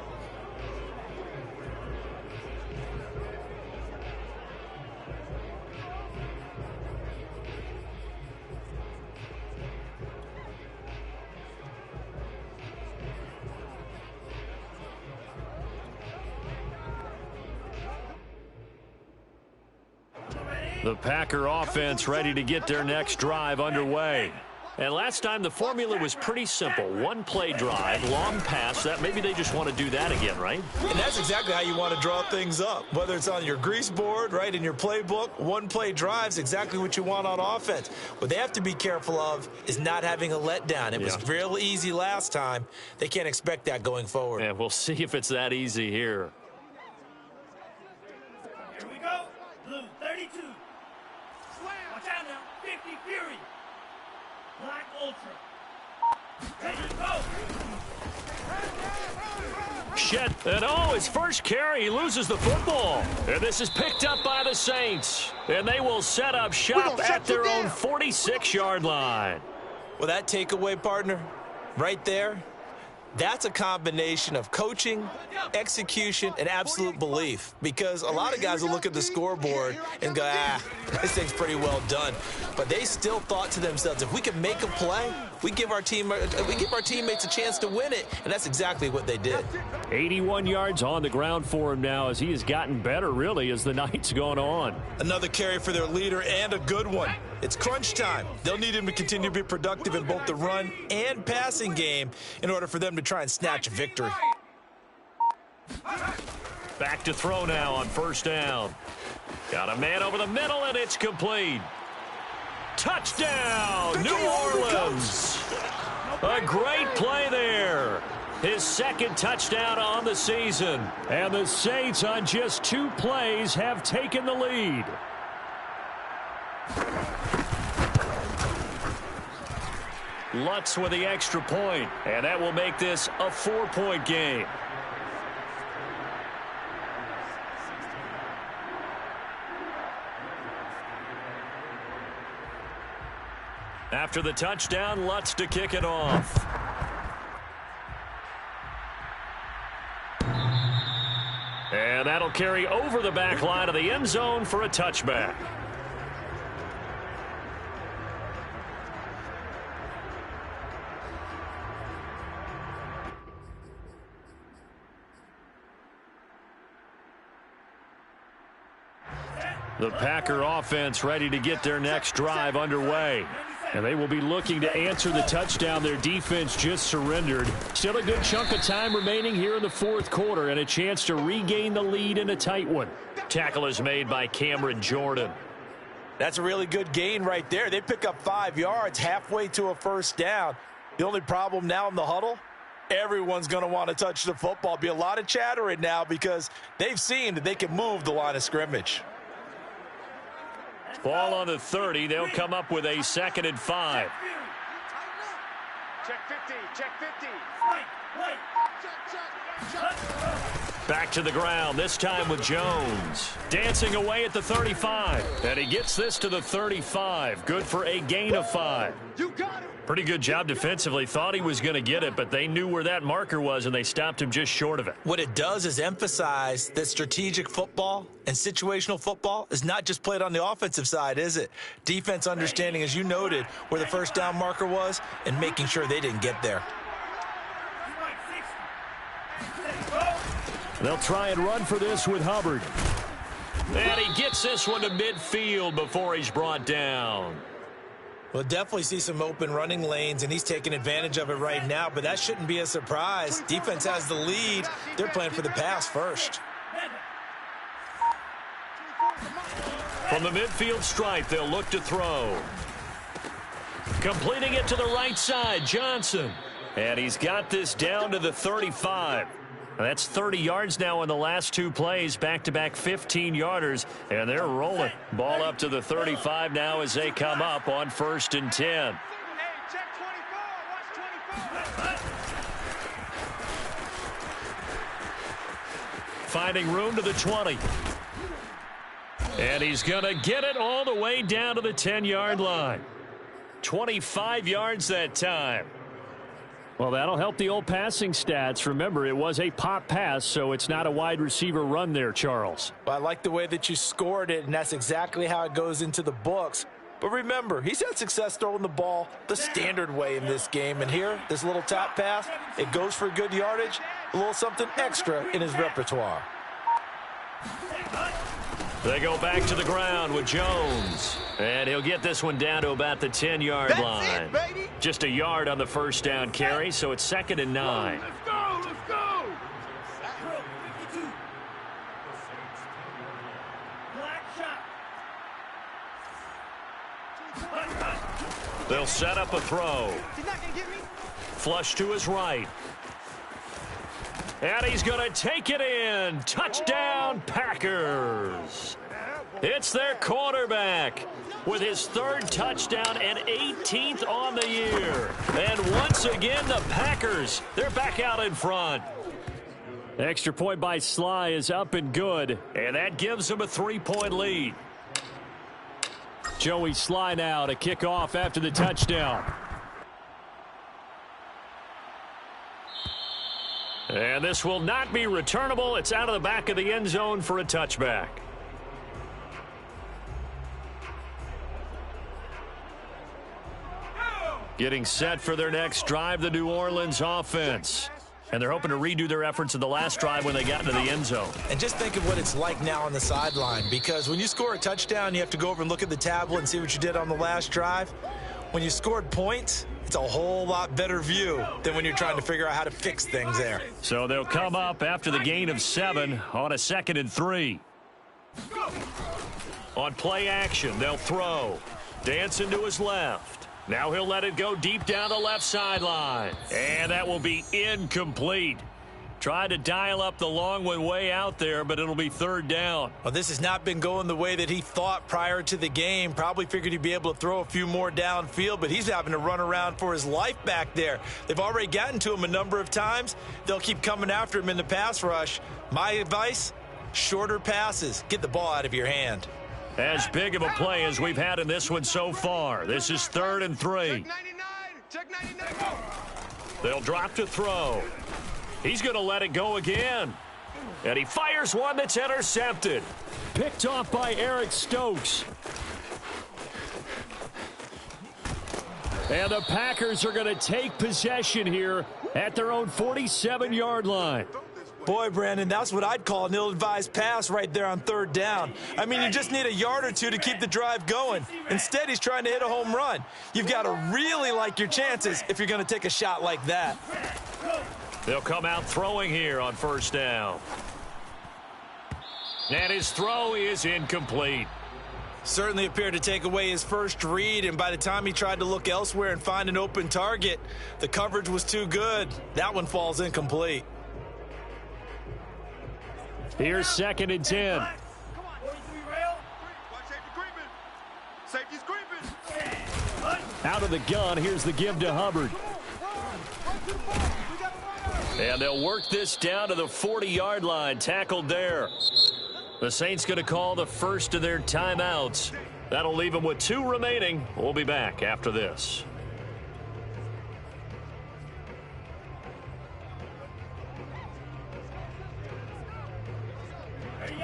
The Packer offense ready to get their next drive underway. And last time the formula was pretty simple. 1 play drive, long pass. That maybe they just want to do that again, right? And that's exactly how you want to draw things up. Whether it's on your grease board, right, in your playbook, 1 play drive's exactly what you want on offense. What they have to be careful of is not having a letdown. It was real easy last time. They can't expect that going forward. And we'll see if it's that easy here. Here we go. Blue 32. Watch out now. 50 Fury. Black Ultra. Ready, go! Shed. And his first carry, he loses the football. And this is picked up by the Saints. And they will set up shop at their own 46-yard line. Well, that takeaway, partner, right there, that's a combination of coaching, execution, and absolute belief. Because a lot of guys will look at the scoreboard and go, this thing's pretty well done. But they still thought to themselves, if we can make a play, we give our teammates a chance to win it. And that's exactly what they did. 81 yards on the ground for him now, as he has gotten better, really, as the night's gone on. Another carry for their leader, and a good one. It's crunch time. They'll need him to continue to be productive in both the run and passing game in order for them to try and snatch a victory. Back to throw now on first down. Got a man over the middle, and it's complete. Touchdown, New Orleans. A great play there. His second touchdown on the season. And the Saints, on just 2 plays, have taken the lead. Lutz with the extra point, and that will make this a 4-point game. After the touchdown, Lutz to kick it off. And that'll carry over the back line of the end zone for a touchback. The Packer offense ready to get their next drive underway. And they will be looking to answer the touchdown their defense just surrendered. Still a good chunk of time remaining here in the 4th quarter, and a chance to regain the lead in a tight one. Tackle is made by Cameron Jordan. That's a really good gain right there. They pick up 5 yards halfway to a first down. The only problem now in the huddle, everyone's going to want to touch the football. Be a lot of chattering now because they've seen that they can move the line of scrimmage. Ball on the 30. They'll come up with a 2nd and 5. Check 50. Check 50. Back to the ground, this time with Jones. Dancing away at the 35. And he gets this to the 35. Good for a gain of 5. You got it. Pretty good job defensively. Thought he was going to get it, but they knew where that marker was, and they stopped him just short of it. What it does is emphasize that strategic football and situational football is not just played on the offensive side, is it? Defense understanding, as you noted, where the first down marker was and making sure they didn't get there. They'll try and run for this with Hubbard. And he gets this one to midfield before he's brought down. We'll definitely see some open running lanes, and he's taking advantage of it right now, but that shouldn't be a surprise. Defense has the lead. They're playing for the pass first. From the midfield stripe, they'll look to throw. Completing it to the right side, Johnson. And he's got this down to the 35. That's 30 yards now in the last two plays, back-to-back 15-yarders, and they're rolling. Ball up to the 35 now as they come up on 1st and 10. Finding room to the 20. And he's going to get it all the way down to the 10-yard line. 25 yards that time. Well, that'll help the old passing stats. Remember, it was a pop pass, so it's not a wide receiver run there, Charles. Well, I like the way that you scored it, and that's exactly how it goes into the books. But remember, he's had success throwing the ball the standard way in this game. And here, this little tap pass, it goes for good yardage, a little something extra in his repertoire. They go back to the ground with Jones. And he'll get this one down to about the 10-yard line. Just a yard on the first down carry, so it's 2nd and 9. Let's go, let's go. They'll set up a throw. Flush to his right. And he's going to take it in. Touchdown, Packers. It's their quarterback with his 3rd touchdown and 18th on the year. And once again, the Packers, they're back out in front. Extra point by Sly is up and good, and that gives them a 3-point lead. Joey Sly now to kick off after the touchdown. And this will not be returnable. It's out of the back of the end zone for a touchback. Getting set for their next drive, the New Orleans offense. And they're hoping to redo their efforts in the last drive when they got into the end zone. And just think of what it's like now on the sideline, because when you score a touchdown, you have to go over and look at the tablet and see what you did on the last drive. When you scored points, it's a whole lot better view than when you're trying to figure out how to fix things there. So they'll come up after the gain of 7 on a 2nd and 3. On play action, they'll throw. Dancing to his left. Now he'll let it go deep down the left sideline. And that will be incomplete. Tried to dial up the long one way out there, but it'll be 3rd down. Well, this has not been going the way that he thought prior to the game. Probably figured he'd be able to throw a few more downfield, but he's having to run around for his life back there. They've already gotten to him a number of times. They'll keep coming after him in the pass rush. My advice, shorter passes. Get the ball out of your hand. As big of a play as we've had in this one so far. This is 3rd and 3. Check 99. They'll drop to throw. He's going to let it go again. And he fires one that's intercepted. Picked off by Eric Stokes. And the Packers are going to take possession here at their own 47-yard line. Boy, Brandon, that's what I'd call an ill-advised pass right there on 3rd down. I mean, you just need a yard or two to keep the drive going. Instead, he's trying to hit a home run. You've got to really like your chances if you're going to take a shot like that. They'll come out throwing here on 1st down. And his throw is incomplete. Certainly appeared to take away his first read, and by the time he tried to look elsewhere and find an open target, the coverage was too good. That one falls incomplete. Here's 2nd and 10. Safety's creeping. Out of the gun, here's the give to Hubbard. And they'll work this down to the 40-yard line, tackled there. The Saints going to call the first of their timeouts. That'll leave them with 2 remaining. We'll be back after this.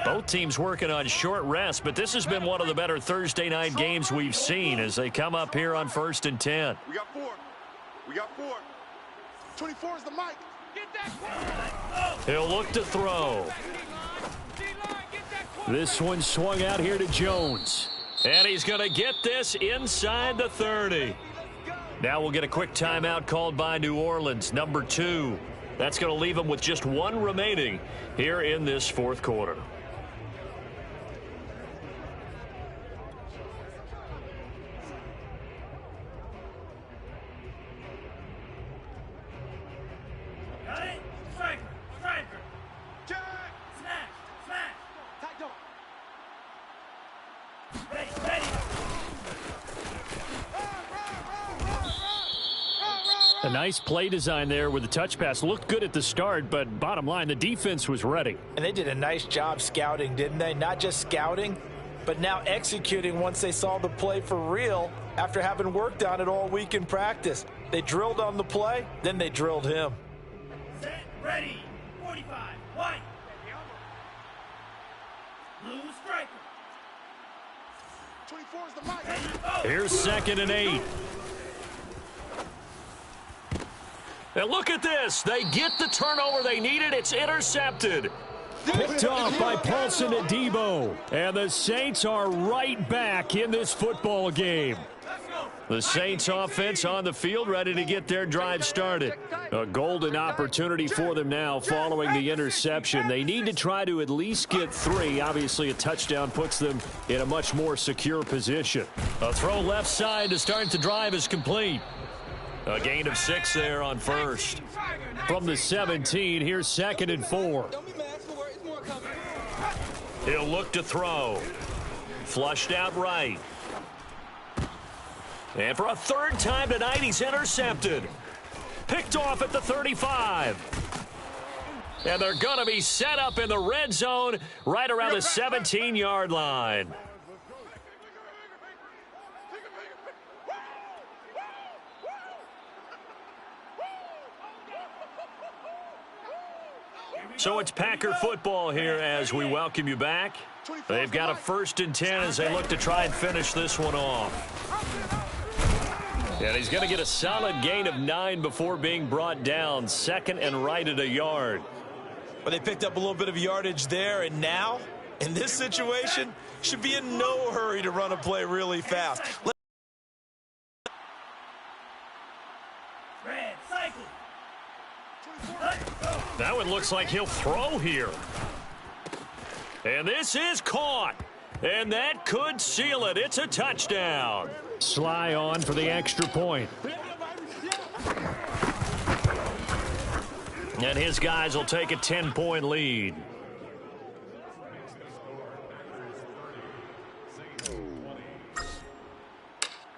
Both teams working on short rest, but this has been one of the better Thursday night games we've seen as they come up here on 1st and 10. We got 4. We got 4. 24 is the mic. Get that. He'll look to throw. This one swung out here to Jones. And he's going to get this inside the 30. Now we'll get a quick timeout called by New Orleans, number 2. That's going to leave them with just 1 remaining here in this fourth quarter. A nice play design there with the touch pass. Looked good at the start, but bottom line, the defense was ready. And they did a nice job scouting, didn't they? Not just scouting, but now executing once they saw the play for real after having worked on it all week in practice. They drilled on the play, then they drilled him. Set, ready, 45, white. Blue striker. 24 is the mic. Here's 2nd and 8. And look at this. They get the turnover they needed. It's intercepted. Picked off by Paulson Adebo. And the Saints are right back in this football game. The Saints offense on the field ready to get their drive started. A golden opportunity for them now following the interception. They need to try to at least get 3. Obviously, a touchdown puts them in a much more secure position. A throw left side to start the drive is complete. A gain of 6 there on first. From the 17, here's 2nd and 4. He'll look to throw. Flushed out right. And for a 3rd time tonight, he's intercepted. Picked off at the 35. And they're going to be set up in the red zone right around the 17-yard line. So it's Packer football here as we welcome you back. They've got a 1st and 10 as they look to try and finish this one off. And he's going to get a solid gain of 9 before being brought down. 2nd and right at a yard. Well, they picked up a little bit of yardage there, and now, in this situation, should be in no hurry to run a play really fast. Red cycle. That one looks like he'll throw here. And this is caught. And that could seal it. It's a touchdown. Sly on for the extra point. And his guys will take a 10-point lead.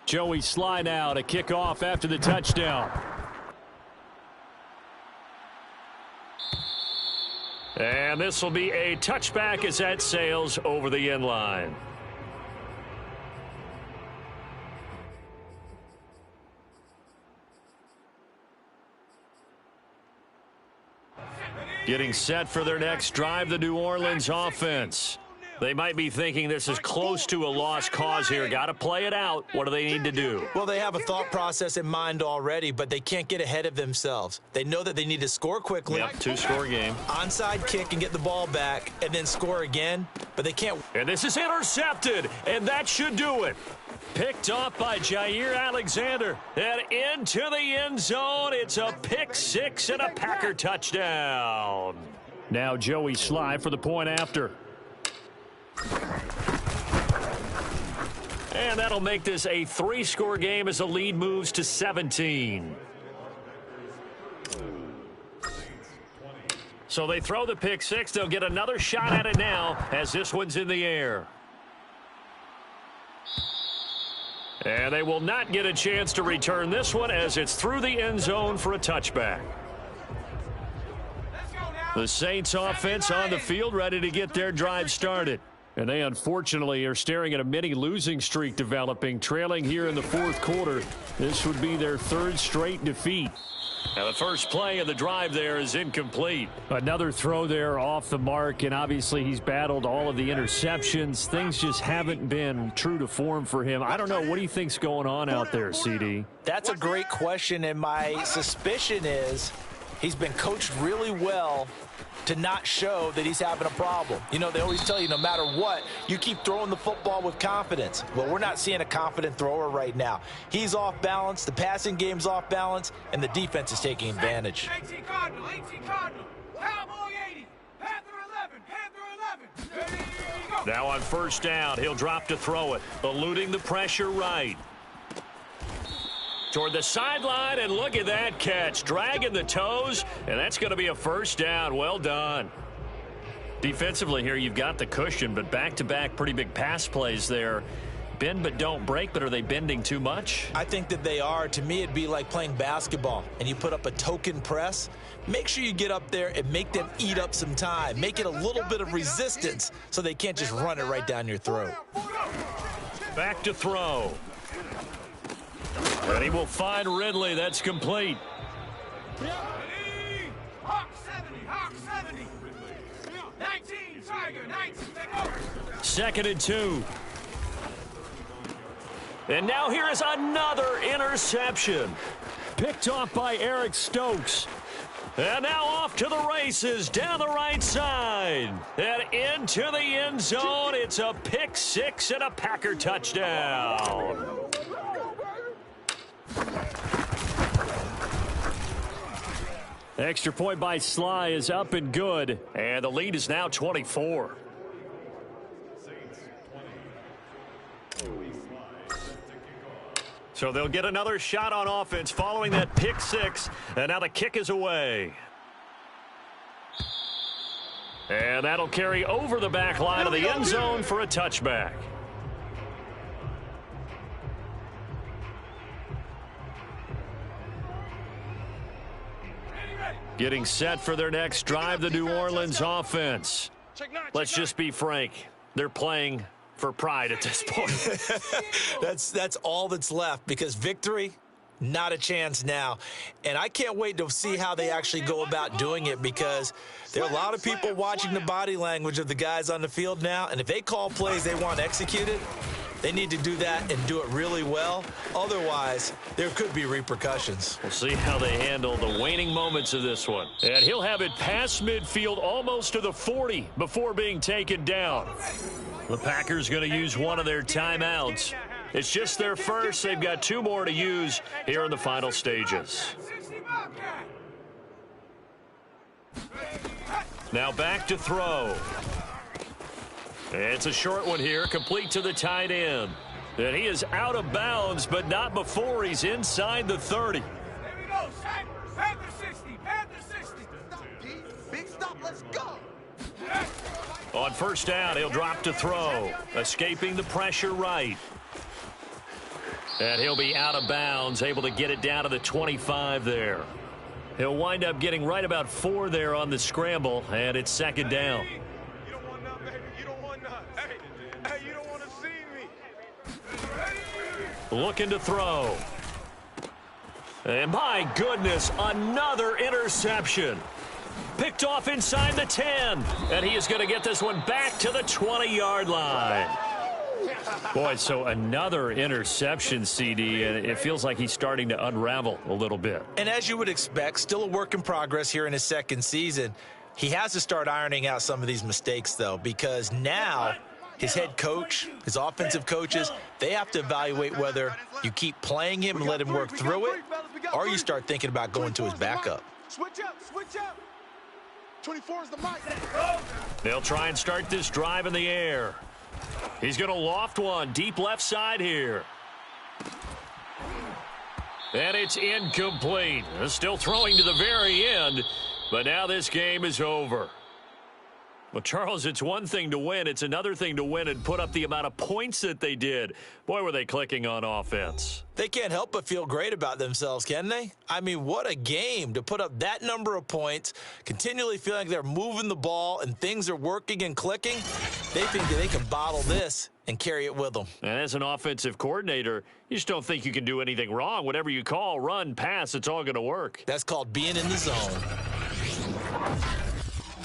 Joey Sly now to kick off after the touchdown. And this will be a touchback as that sails over the end line. Getting set for their next drive, the New Orleans offense. They might be thinking this is close to a lost cause here. Got to play it out. What do they need to do? Well, they have a thought process in mind already, but they can't get ahead of themselves. They know that they need to score quickly. Yep, 2-score game. Onside kick and get the ball back and then score again, but they can't. And this is intercepted, and that should do it. Picked off by Jair Alexander. And into the end zone. It's a pick 6 and a Packer touchdown. Now Joey Sly for the point after. And that'll make this a 3-score game as the lead moves to 17. So they throw the pick 6. They'll get another shot at it now as this one's in the air. And they will not get a chance to return this one as it's through the end zone for a touchback. The Saints offense on the field ready to get their drive started. And they unfortunately are staring at a mini losing streak developing, trailing here in the fourth quarter. This would be their 3rd straight defeat. Now the first play of the drive there is incomplete. Another throw there off the mark, and obviously he's battled all of the interceptions. Things just haven't been true to form for him. I don't know. What do you think's going on out there, CD? That's a great question, and my suspicion is He's been coached really well to not show that he's having a problem. You know, they always tell you no matter what, you keep throwing the football with confidence. Well, we're not seeing a confident thrower right now. He's off balance, the passing game's off balance, and the defense is taking advantage. 18 Cardinal, 18 Cardinal. Cowboy 80, Panther 11, Panther 11. Ready, go. Now on first down, he'll drop to throw it, eluding the pressure right. Toward the sideline, and look at that catch. Dragging the toes, and that's going to be a first down. Well done. Defensively here, you've got the cushion, but back-to-back pretty big pass plays there. Bend but don't break, but are they bending too much? I think that they are. To me, it'd be like playing basketball, and you put up a token press. Make sure you get up there and make them eat up some time. Make it a little bit of resistance so they can't just run it right down your throat. Back to throw. And he will find Ridley. That's complete. Hawk 70, Hawk 70. 19, Tiger, 19, take over. 2nd and 2. And now here is another interception. Picked off by Eric Stokes. And now off to the races down the right side. And into the end zone. It's a pick six and a Packer touchdown. Extra point by Sly is up and good. And the lead is now 24. So they'll get another shot on offense following that pick six. And now the kick is away. And that'll carry over the back line of the end zone for a touchback. Getting set for their next drive, the New Orleans offense. Let's just be frank. They're playing for pride at this point. That's all that's left, because victory, not a chance now. And I can't wait to see how they actually go about doing it, because there are a lot of people watching the body language of the guys on the field now, and if they call plays they want executed, they need to do that and do it really well. Otherwise, there could be repercussions. We'll see how they handle the waning moments of this one. And he'll have it past midfield almost to the 40 before being taken down. The Packers going to use one of their timeouts. It's just their first. They've got 2 more to use here in the final stages. Now back to throw. It's a short one here, complete to the tight end. And he is out of bounds, but not before he's inside the 30. There we go, Panther 60, Panther 60. Stop, D. Big stop, let's go. On first down, he'll drop to throw, escaping the pressure right. And he'll be out of bounds, able to get it down to the 25 there. He'll wind up getting right about 4 there on the scramble, and it's 2nd down. You don't want none, baby. You don't want none. Hey, you don't want to see me. Looking to throw. And my goodness, another interception. Picked off inside the 10. And he is going to get this one back to the 20-yard line. Boy, so another interception, CD, and it feels like he's starting to unravel a little bit. And as you would expect, still a work in progress here in his 2nd season. He has to start ironing out some of these mistakes, though, because now his head coach, his offensive coaches, they have to evaluate whether you keep playing him and let him work through it, or you start thinking about going to his backup. Switch up, switch up. 24 is the mic. They'll try and start this drive in the air. He's going to loft one deep left side here. And it's incomplete. Still throwing to the very end, but now this game is over. Well, Charles, it's one thing to win. It's another thing to win and put up the amount of points that they did. Boy, were they clicking on offense. They can't help but feel great about themselves, can they? I mean, what a game to put up that number of points, continually feeling like they're moving the ball and things are working and clicking. They think that they can bottle this and carry it with them. And as an offensive coordinator, you just don't think you can do anything wrong. Whatever you call, run, pass, it's all going to work. That's called being in the zone.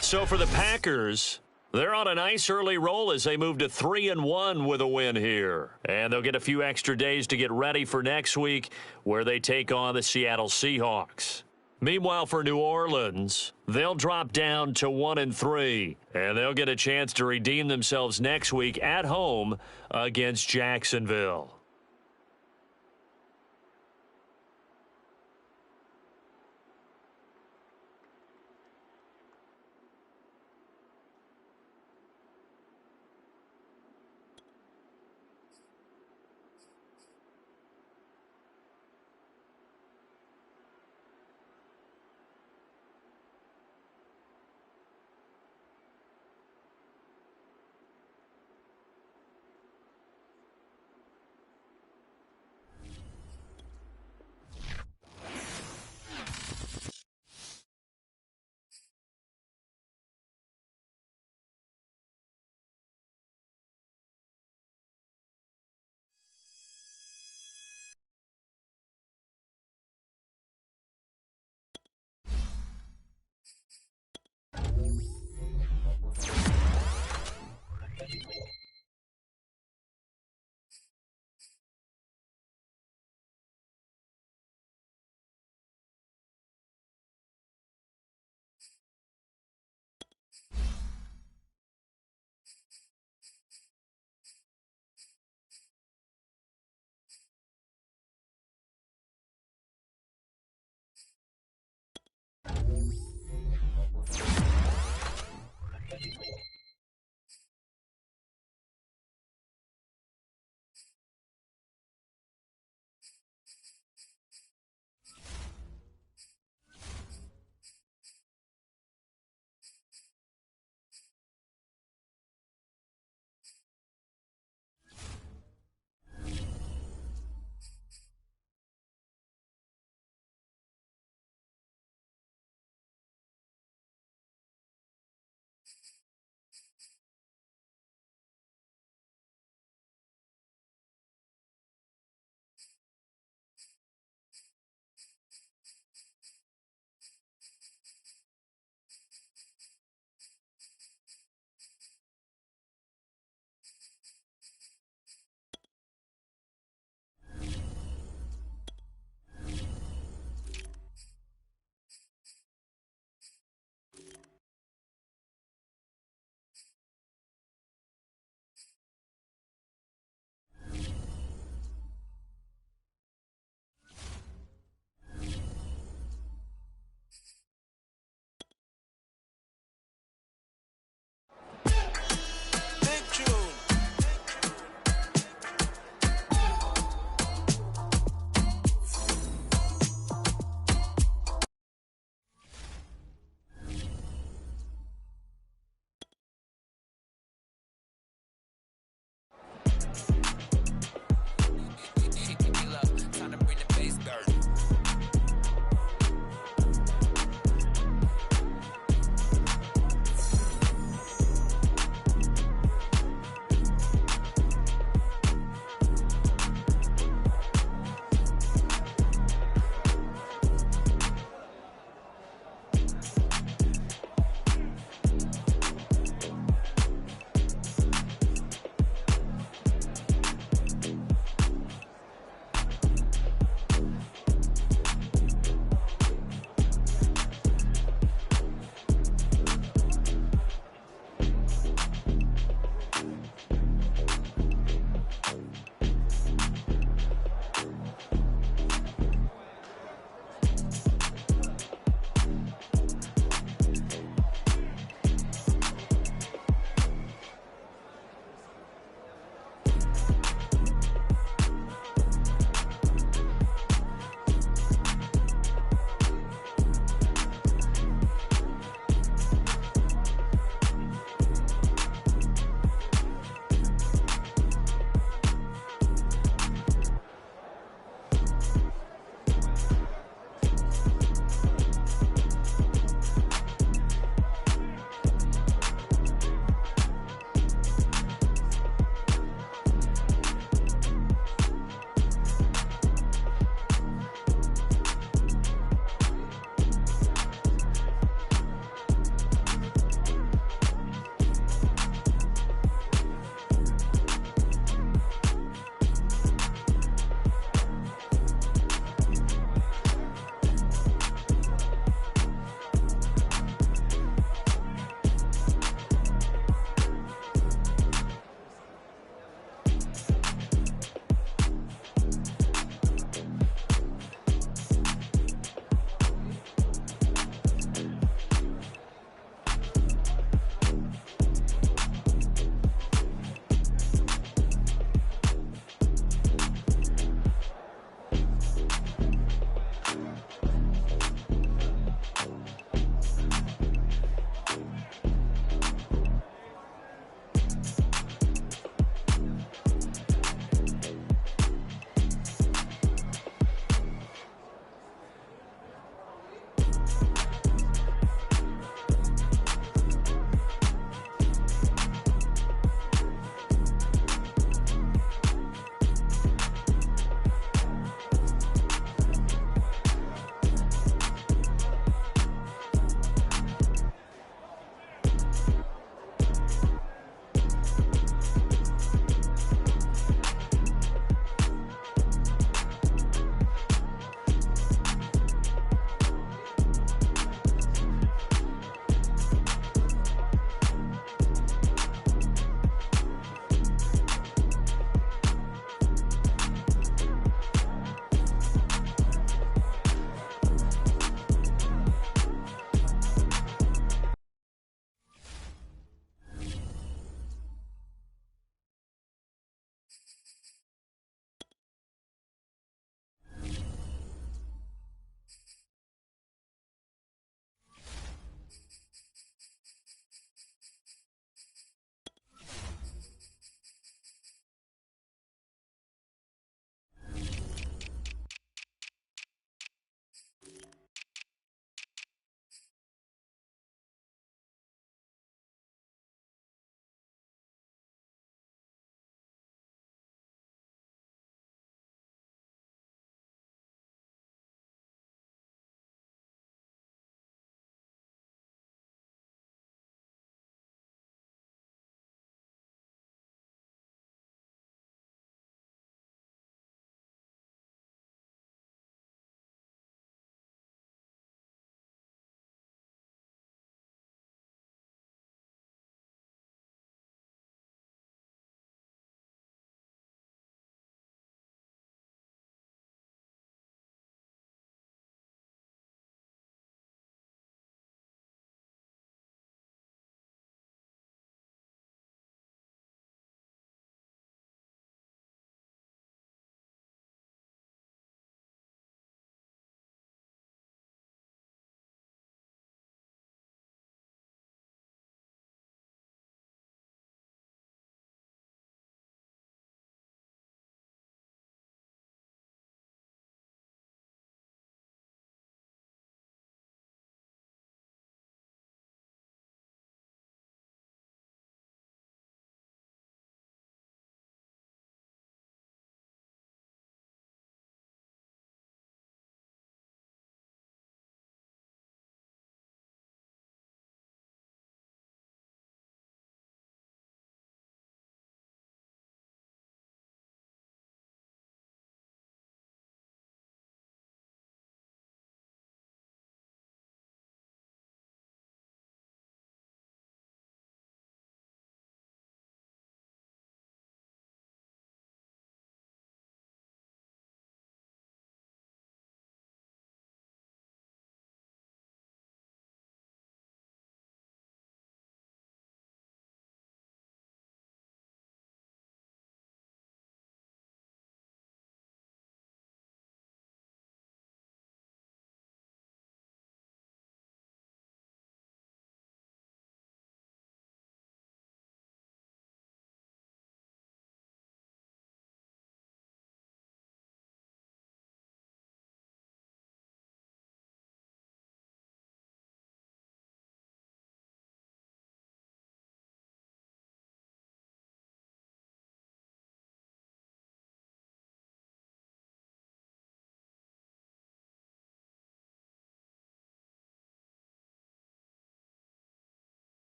So for the Packers, they're on a nice early roll as they move to 3-1 with a win here. And they'll get a few extra days to get ready for next week, where they take on the Seattle Seahawks. Meanwhile, for New Orleans, they'll drop down to 1-3, and they'll get a chance to redeem themselves next week at home against Jacksonville.